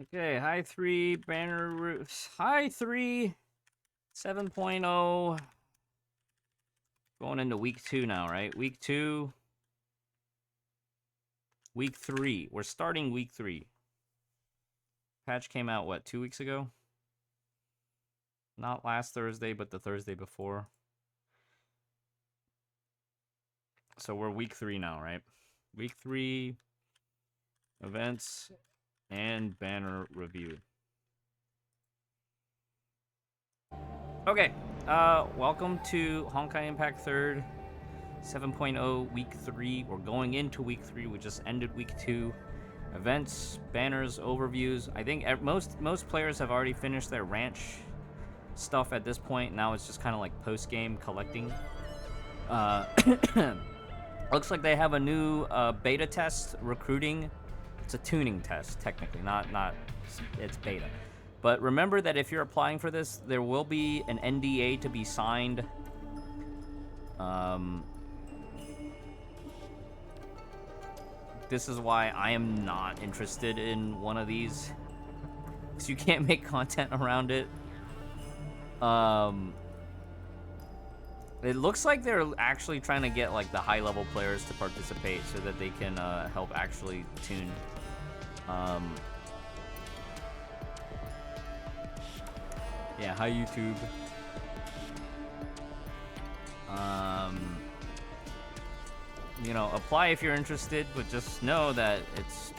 Okay, Hi3 banner roofs. Hi3 7.0. Going into week 2 now, right? Week 2. Week 3. We're starting week 3. Patch came out, what, 2 weeks ago? Not last Thursday, but the Thursday before. So we're week 3 now, right? Week 3 events and banner review. Okay, welcome to Honkai Impact 3rd 7.0 week 3. We're going into week 3. We just ended week 2. Events, banners, overviews. I think most players have already finished their ranch stuff at this point. Now it's just kind of like post-game collecting. Looks like they have a new beta test recruiting. It's a tuning test, technically, not it's beta. But remember that if you're applying for this, there will be an NDA to be signed. This is why I am not interested in one of these, because you can't make content around it. It looks like they're actually trying to get like the high-level players to participate so that they can help actually tune. Yeah, hi YouTube. You know, apply if you're interested, but just know that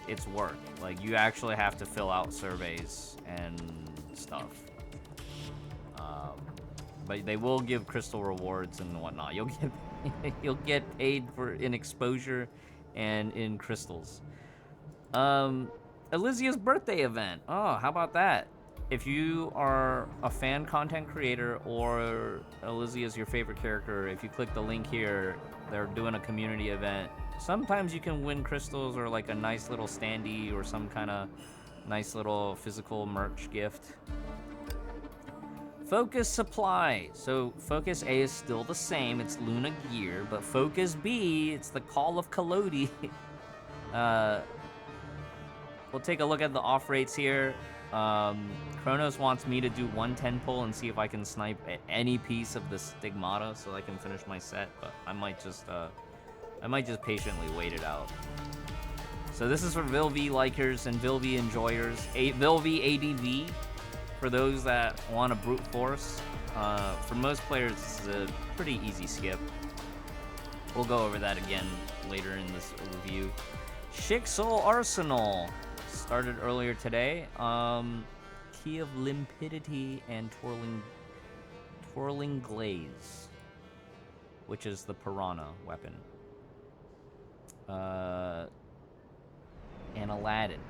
it's work. Like, you actually have to fill out surveys and stuff. But they will give crystal rewards and whatnot. You'll get paid in exposure and in crystals. Elysia's birthday event. Oh, how about that? If you are a fan content creator or Elysia's your favorite character, if you click the link here, they're doing a community event. Sometimes you can win crystals or like a nice little standee or some kind of nice little physical merch gift. Focus supply. So Focus A is still the same. It's Luna gear, but Focus B, it's the Call of Kalodi. We'll take a look at the off rates here. Kronos wants me to do 110 pull and see if I can snipe any piece of the Stigmata so I can finish my set, but I might just patiently wait it out. So this is for vill-v likers and vill-v enjoyers. vill-v ADV for those that want a brute force. For most players, this is a pretty easy skip. We'll go over that again later in this review. Shixel Arsenal started earlier today. Key of Limpidity and Twirling Glaze, which is the Piranha weapon. And Aladdin.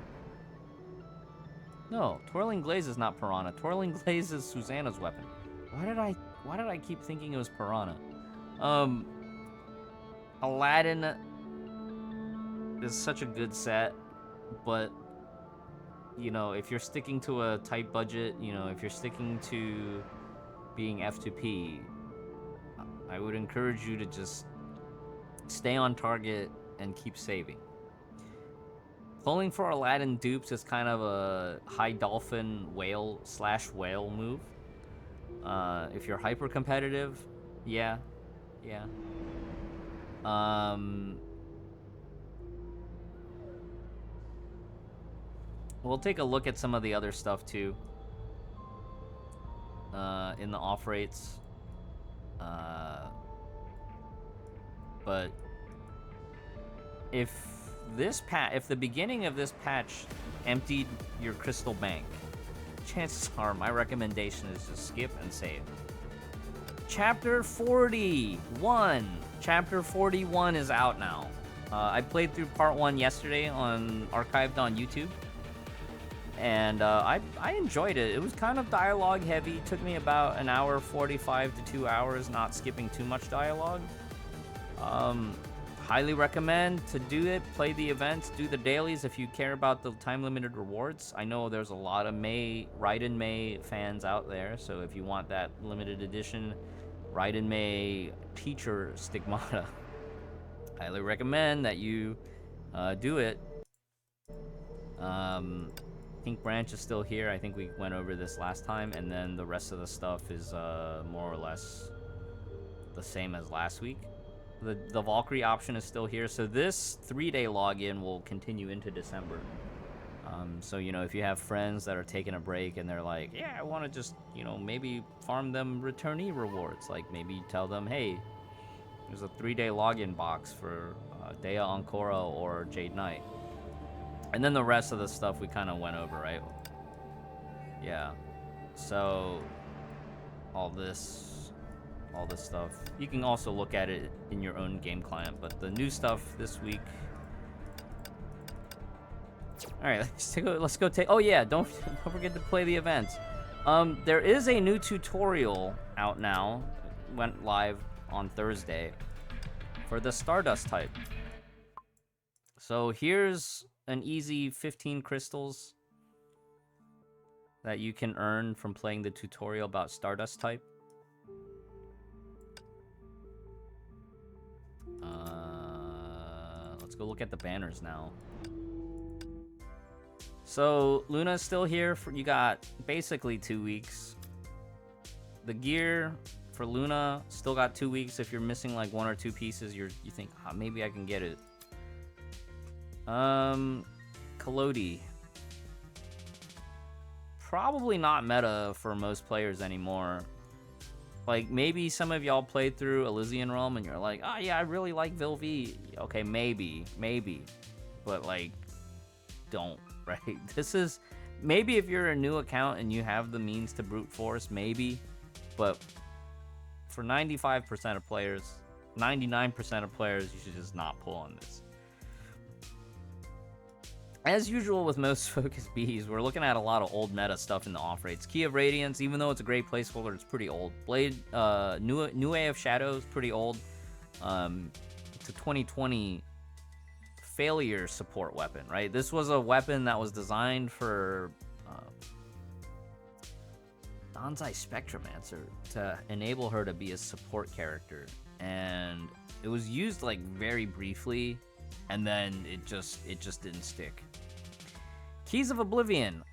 No, Twirling Glaze is not Piranha. Twirling Glaze is Susanna's weapon. Why did I keep thinking it was Piranha? Aladdin is such a good set, but you know, if you're sticking to a tight budget, you know, if you're sticking to being F2P, I would encourage you to just stay on target and keep saving. Pulling for Aladdin dupes is kind of a high dolphin whale / whale move. If you're hyper competitive, yeah. We'll take a look at some of the other stuff too. In the off rates. But if the beginning of this patch emptied your crystal bank, chances are my recommendation is just skip and save. Chapter 41. Chapter 41 is out now. I played through part 1 yesterday archived on YouTube. And I enjoyed it. It was kind of dialogue heavy. It took me about an hour 45 to 2 hours, not skipping too much dialogue. Highly recommend to do it. Play the events, do the dailies if you care about the time-limited rewards. I know there's a lot of Raiden May fans out there, so if you want that limited edition Raiden May teacher Stigmata, highly recommend that you do it. Pink Branch is still here. I think we went over this last time, and then the rest of the stuff is more or less the same as last week. The Valkyrie option is still here, so this 3-day login will continue into December. So, you know, if you have friends that are taking a break and they're like, yeah, I want to just, you know, maybe farm them returnee rewards. Like, maybe tell them, hey, there's a 3-day login box for Dea Ancora or Jade Knight. And then the rest of the stuff we kind of went over, right? Yeah. So, all this stuff. You can also look at it in your own game client, but the new stuff this week... Alright, let's go take... Oh yeah, don't forget to play the event. There is a new tutorial out now. Went live on Thursday for the Stardust type. So here's an easy 15 crystals that you can earn from playing the tutorial about Stardust type. Let's go look at the banners now. So Luna's still here. You got basically 2 weeks. The gear for Luna still got 2 weeks. If you're missing like 1 or 2 pieces, you think, oh, maybe I can get it. Kalodi. Probably not meta for most players anymore. Like, maybe some of y'all played through Elysian Realm and you're like, oh yeah, I really like vill-v. Okay, maybe. But like, don't, right? This is, maybe if you're a new account and you have the means to brute force, maybe. But for 95% of players, 99% of players, you should just not pull on this. As usual with most Focus Bs, we're looking at a lot of old meta stuff in the off rates. Key of Radiance, even though it's a great placeholder, it's pretty old. Blade, New Way of Shadows, pretty old. It's a 2020 failure support weapon, right? This was a weapon that was designed for Danzai Spectromancer to enable her to be a support character, and it was used like very briefly, and then it just didn't stick. Keys of Oblivion.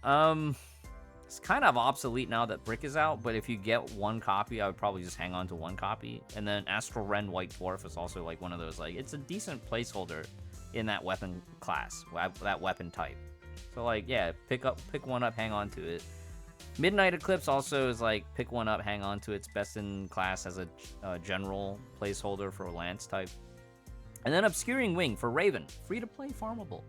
It's kind of obsolete now that Brick is out, but if you get 1 copy, I would probably just hang on to 1 copy. And then Astral Rend White Dwarf is also like one of those, like, it's a decent placeholder in that weapon class, that weapon type. So like, yeah, pick 1 up, hang on to it. Midnight Eclipse also is like, pick 1 up, hang on to it. It's best in class as a general placeholder for Lance type. And then Obscuring Wing for Raven, free to play, farmable.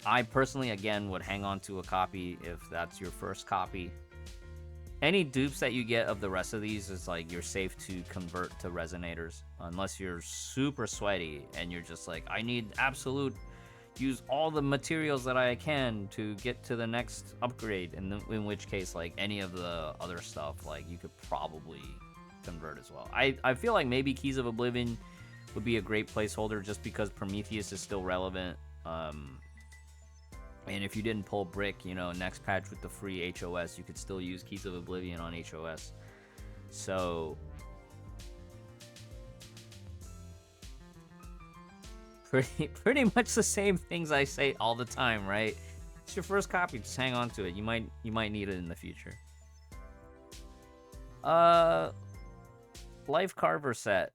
I personally, again, would hang on to a copy if that's your first copy. Any dupes that you get of the rest of these is like, you're safe to convert to resonators, unless you're super sweaty and you're just like, I need absolute, use all the materials that I can to get to the next upgrade, in which case, like, any of the other stuff, like, you could probably convert as well. I feel like maybe Keys of Oblivion would be a great placeholder just because Prometheus is still relevant. And if you didn't pull Brick, you know, next patch with the free HOS, you could still use Keys of Oblivion on HOS. So, pretty much the same things I say all the time, right? It's your first copy, just hang on to it. You might need it in the future. Life Carver set.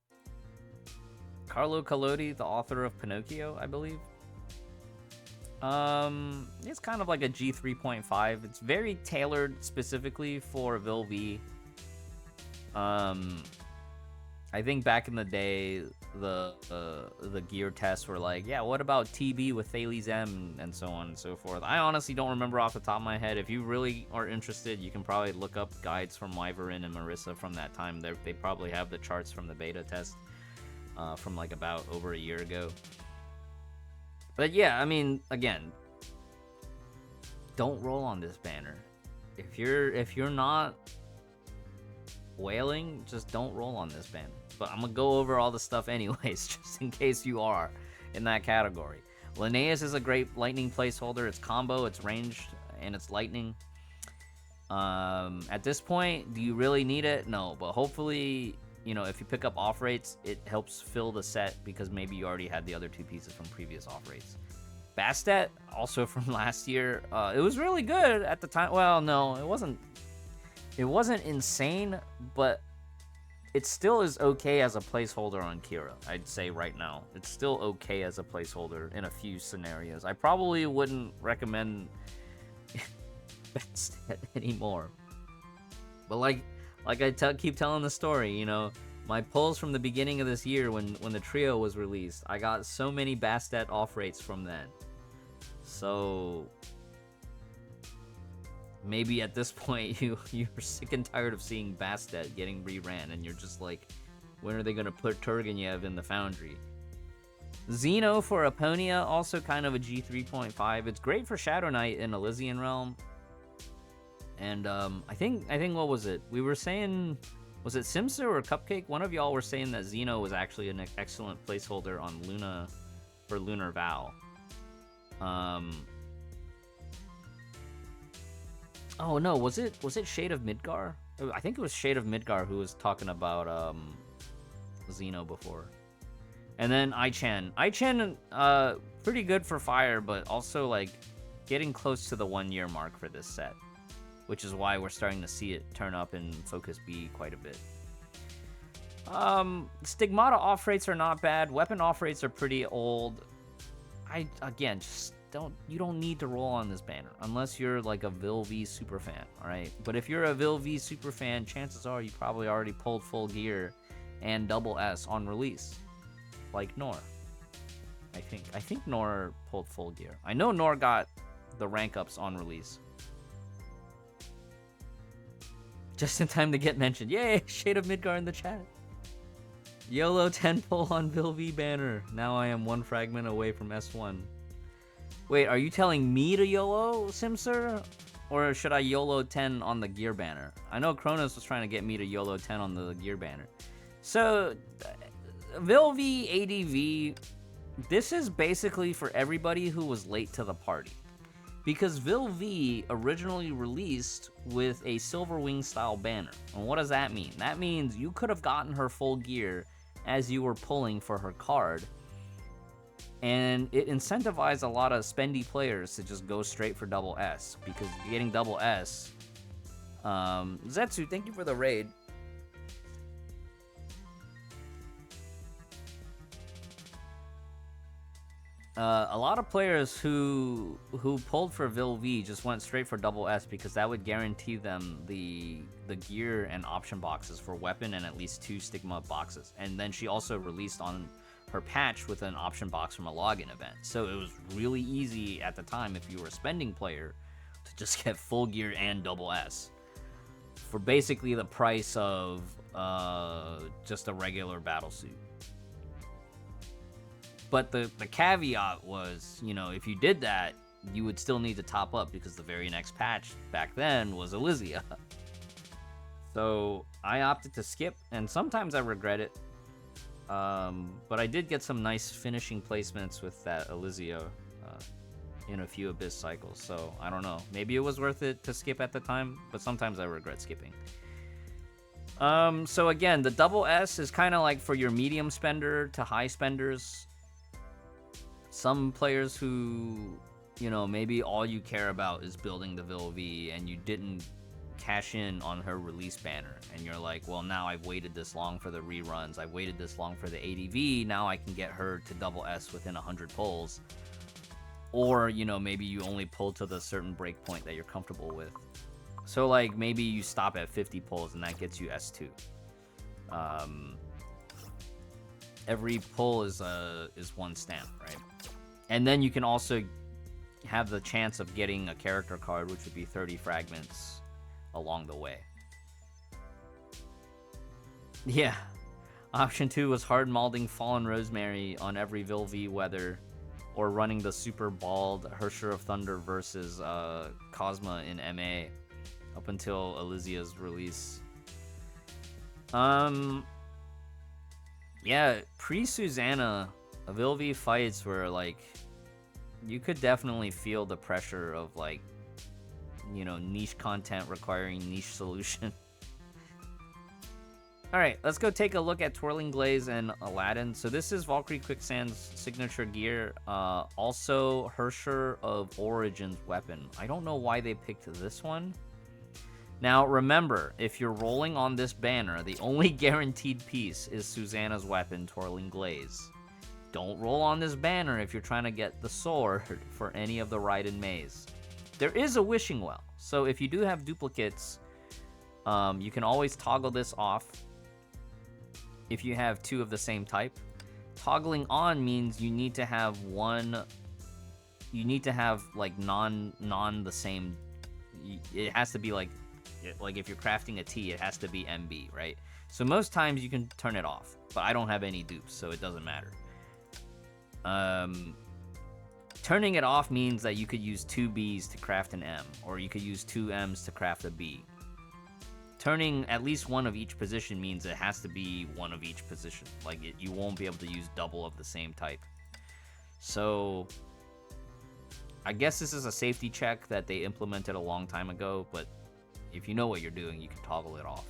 Carlo Collodi, the author of Pinocchio, I believe. It's kind of like a G3.5. It's very tailored specifically for vill-v. I think back in the day, the gear tests were like, yeah, what about TB with Thales M and so on and so forth. I honestly don't remember off the top of my head. If you really are interested, you can probably look up guides from Wyvern and Marissa from that time. They probably have the charts from the beta test from like about over a year ago. But yeah, I mean, again, don't roll on this banner. If you're not whaling, just don't roll on this banner. But I'm gonna go over all the stuff anyways, just in case you are in that category. Linnaeus is a great lightning placeholder. It's combo, it's ranged, and it's lightning. At this point, do you really need it? No, but hopefully, you know, if you pick up off rates, it helps fill the set because maybe you already had the other 2 pieces from previous off rates. Bastet, also from last year, it was really good at the time. Well, no, it wasn't. It wasn't insane, but it still is okay as a placeholder on Kira. I'd say right now, it's still okay as a placeholder in a few scenarios. I probably wouldn't recommend Bastet anymore. But like I keep telling the story, you know, my pulls from the beginning of this year when the trio was released, I got so many Bastet off rates from then. So maybe at this point you're sick and tired of seeing Bastet getting reran, and you're just like, when are they gonna put Turgenev in the Foundry? Xeno for Aponia, also kind of a G3.5. It's great for Shadow Knight in Elysian Realm. And I think what was it? We were saying, was it Simsa or Cupcake? One of y'all were saying that Xeno was actually an excellent placeholder on Luna for Lunar Vow. Oh no, was it Shade of Midgar? I think it was Shade of Midgar who was talking about Xeno before. And then Ai-Chan, pretty good for fire, but also like getting close to the 1 year mark for this set, which is why we're starting to see it turn up in Focus B quite a bit. Stigmata off rates are not bad. Weapon off rates are pretty old. You don't need to roll on this banner unless you're like a vill-v super fan, all right? But if you're a vill-v super fan, chances are you probably already pulled full gear and double S on release, like Nor. I think Nor pulled full gear. I know Nor got the rank ups on release. Just in time to get mentioned. Yay! Shade of Midgar in the chat. YOLO 10 pull on vill-v banner. Now I am one fragment away from S1. Wait, are you telling me to YOLO, Simsir? Or should I YOLO 10 on the gear banner? I know Kronos was trying to get me to YOLO 10 on the gear banner. So, vill-v ADV, this is basically for everybody who was late to the party. Because vill-v originally released with a Silverwing style banner. And what does that mean? That means you could have gotten her full gear as you were pulling for her card. And it incentivized a lot of spendy players to just go straight for double S, because getting double S... Zetsu, thank you for the raid. A lot of players who pulled for vill-v just went straight for double S because that would guarantee them the gear and option boxes for weapon and at least 2 stigma boxes. And then she also released on her patch with an option box from a login event. So it was really easy at the time if you were a spending player to just get full gear and double S for basically the price of just a regular battlesuit. But the caveat was, you know, if you did that, you would still need to top up because the very next patch back then was Elysia. So I opted to skip, and sometimes I regret it. But I did get some nice finishing placements with that Elysia in a few Abyss cycles. So I don't know. Maybe it was worth it to skip at the time, but sometimes I regret skipping. So again, the double S is kind of like for your medium spender to high spenders. Some players who, you know, maybe all you care about is building the vill-v and you didn't cash in on her release banner, and you're like, well, now I've waited this long for the reruns, I've waited this long for the ADV, now I can get her to double S within 100 pulls. Or, you know, maybe you only pull to the certain breakpoint that you're comfortable with. So like maybe you stop at 50 pulls and that gets you S2. Every pull is one stamp, right? And then you can also have the chance of getting a character card, which would be 30 fragments along the way. Yeah. Option 2 was hard molding Fallen Rosemary on every vill-v weather, or running the super bald Hersher of Thunder versus Cosma in MA up until Elysia's release. Yeah, pre-Susanna, vill-v fights were like, you could definitely feel the pressure of like, you know, niche content requiring niche solution. All right, let's go take a look at Twirling Glaze and Aladdin. So this is Valkyrie Quicksand's signature gear. Also, Hersher of Origin's weapon. I don't know why they picked this one. Now, remember, if you're rolling on this banner, the only guaranteed piece is Susanna's weapon, Twirling Glaze. Don't roll on this banner if you're trying to get the sword for any of the Raiden Maze. There is a Wishing Well, so if you do have duplicates, you can always toggle this off if you have two of the same type. Toggling on means you need to have one, you need to have like non the same, it has to be like if you're crafting a T, it has to be MB, right? So most times you can turn it off, but I don't have any dupes, so it doesn't matter. Turning it off means that you could use 2 Bs to craft an M, or you could use 2 Ms to craft a B. Turning at least one of each position means it has to be one of each position. Like, you won't be able to use double of the same type. So, I guess this is a safety check that they implemented a long time ago, but if you know what you're doing, you can toggle it off.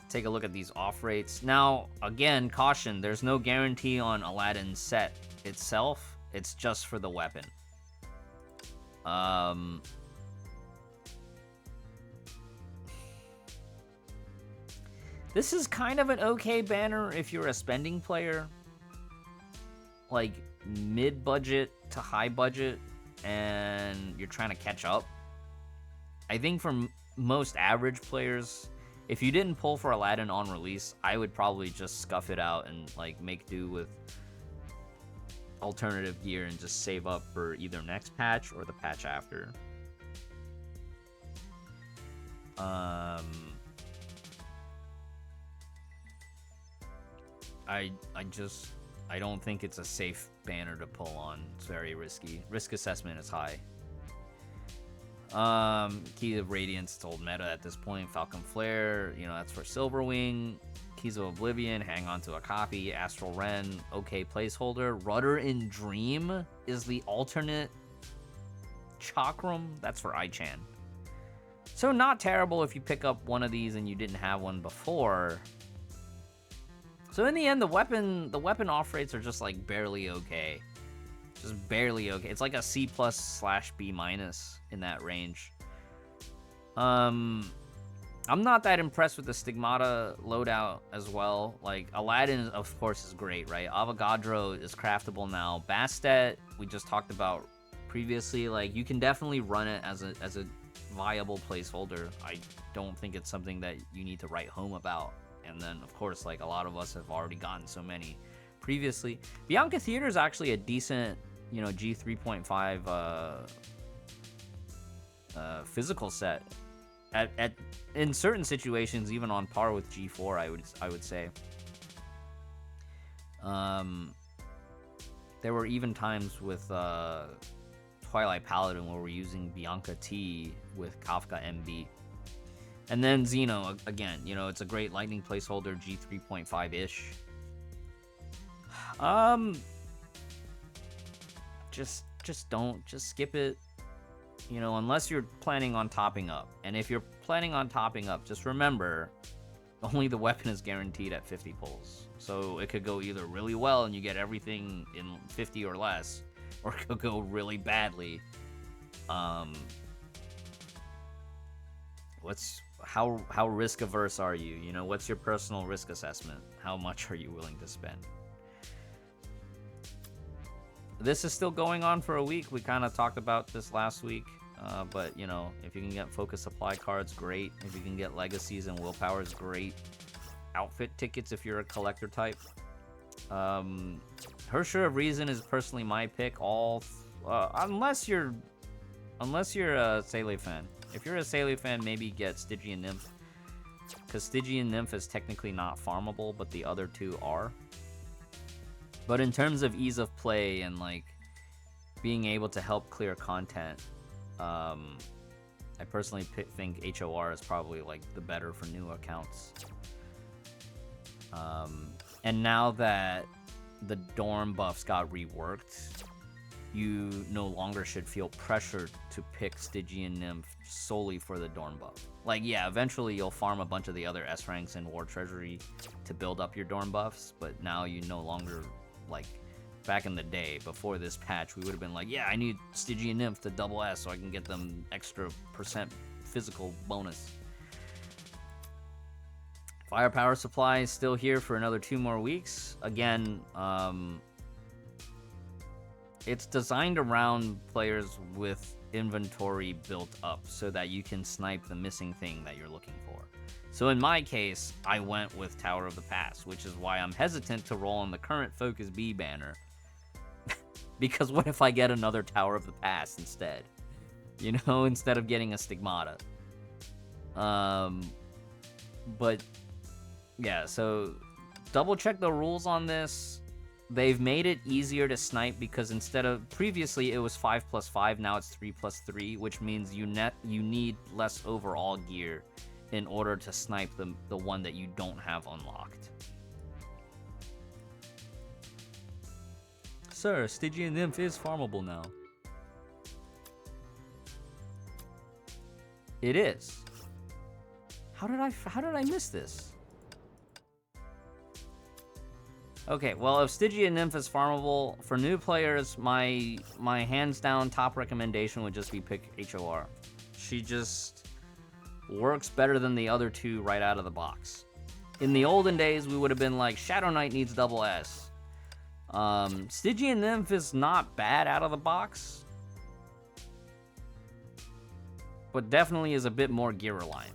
Take a look at these off rates. Now, again, caution, there's no guarantee on Aladdin's set itself. It's just for the weapon. This is kind of an okay banner if you're a spending player. Like, mid-budget to high-budget, and you're trying to catch up. I think for most average players, if you didn't pull for Aladdin on release, I would probably just scuff it out and like make do with alternative gear and just save up for either next patch or the patch after. I don't think it's a safe banner to pull on. It's very risky. Risk assessment is high. Key of Radiance, it's old meta at this point. Falcon Flare, you know, that's for Silverwing. Keys of Oblivion, hang on to a copy. Astral Ren, okay placeholder. Rudder in Dream is the alternate Chakram. That's for Aichan. So not terrible if you pick up one of these and you didn't have one before. So in the end, the weapon off rates are just like barely okay. Just barely okay. It's like a C+/B- in that range. I'm not that impressed with the Stigmata loadout as well. Like, Aladdin, of course, is great, right? Avogadro is craftable now. Bastet, we just talked about previously. Like, you can definitely run it as a viable placeholder. I don't think it's something that you need to write home about. And then, of course, like, a lot of us have already gotten so many previously. Bianca Theater is actually a decent, you know, G3.5 physical set. In certain situations, even on par with G4, I would say. There were even times with Twilight Paladin where we're using Bianca T with Kafka MB. And then Xeno, again, you know, it's a great lightning placeholder, G3.5-ish. Just skip it, you know, unless you're planning on topping up. And if you're planning on topping up, just remember, only the weapon is guaranteed at 50 pulls. So it could go either really well and you get everything in 50 or less, or it could go really badly. How risk averse are you? You know, what's your personal risk assessment? How much are you willing to spend? This is still going on for a week. We kind of talked about this last week, but you know, if you can get focus supply cards, great. If you can get legacies and willpowers, great. Outfit tickets if you're a collector type. Hersher of Reason is personally my pick. Unless you're a Seele fan. If you're a Seele fan, maybe get Stygian Nymph, because Stygian Nymph is technically not farmable, but the other two are. But in terms of ease of play and like being able to help clear content, I personally think HOR is probably like the better for new accounts. And now that the dorm buffs got reworked, you no longer should feel pressured to pick Stygian Nymph solely for the Dorn buff. Like, yeah, eventually you'll farm a bunch of the other S ranks in War Treasury to build up your Dorn buffs, but now you no longer, like, back in the day, before this patch, we would have been like, yeah, I need Stygian Nymph to double S so I can get them extra % physical bonus. Firepower supply is still here for another 2 more weeks. Again, it's designed around players with inventory built up so that you can snipe the missing thing that you're looking for. So in my case, I went with Tower of the Past, which is why I'm hesitant to roll on the current Focus B banner. Because what if I get another Tower of the Past instead? You know, instead of getting a Stigmata. But yeah, so double check the rules on this. They've made it easier to snipe because instead of previously it was 5+5, now it's 3+3, which means you need less overall gear in order to snipe the one that you don't have unlocked. Sir, Stygian Nymph is farmable now. It is. How did I miss this? Okay, well, if Stygian Nymph is farmable, for new players, my hands down top recommendation would just be pick HOR. She just works better than the other two right out of the box. In the olden days, we would have been like, Shadow Knight needs double S. Stygian Nymph is not bad out of the box, but definitely is a bit more gear reliant.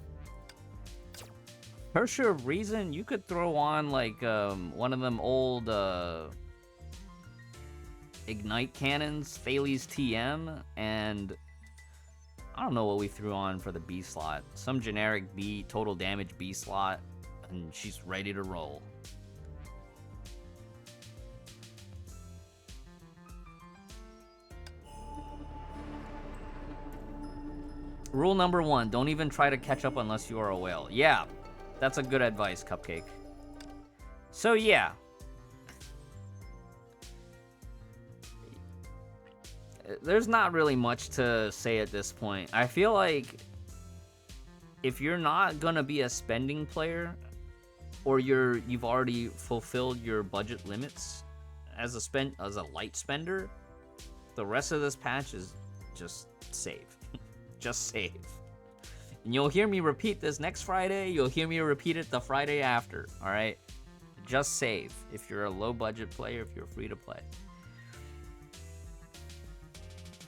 Tertia of Reason, you could throw on like one of them old Ignite cannons, Thales TM, and I don't know what we threw on for the B slot. Some generic B, total damage B slot, and she's ready to roll. Rule number 1, don't even try to catch up unless you are a whale. Yeah. That's a good advice, Cupcake. So, yeah. There's not really much to say at this point. I feel like if you're not gonna be a spending player, or you've already fulfilled your budget limits as a light spender, the rest of this patch is just save. Just save. And you'll hear me repeat this next Friday. You'll hear me repeat it the Friday after. All right? Just save. If you're a low-budget player, if you're free to play.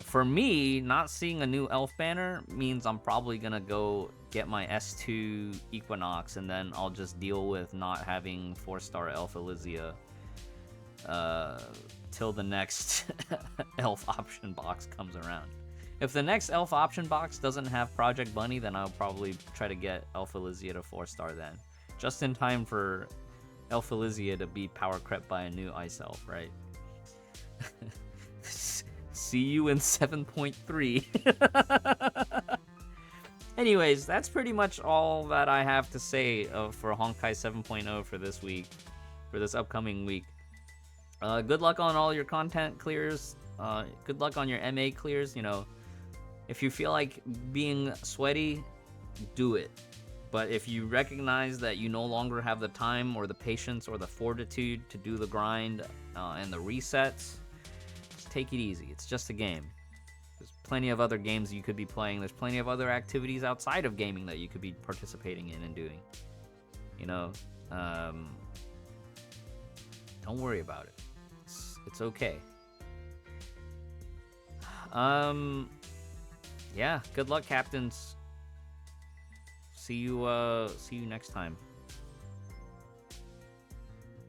For me, not seeing a new elf banner means I'm probably going to go get my S2 Equinox, and then I'll just deal with not having 4-star Elf Elysia till the next elf option box comes around. If the next elf option box doesn't have Project Bunny, then I'll probably try to get Elf Elysia to 4-star then. Just in time for Elf Elysia to be power crept by a new Ice Elf, right? See you in 7.3. Anyways, that's pretty much all that I have to say for Honkai 7.0 for this week, for this upcoming week. Good luck on all your content clears. Good luck on your MA clears, you know. If you feel like being sweaty, do it. But if you recognize that you no longer have the time or the patience or the fortitude to do the grind and the resets, just take it easy. It's just a game. There's plenty of other games you could be playing. There's plenty of other activities outside of gaming that you could be participating in and doing. You know, don't worry about it. It's okay. Yeah, good luck, captains. See you next time.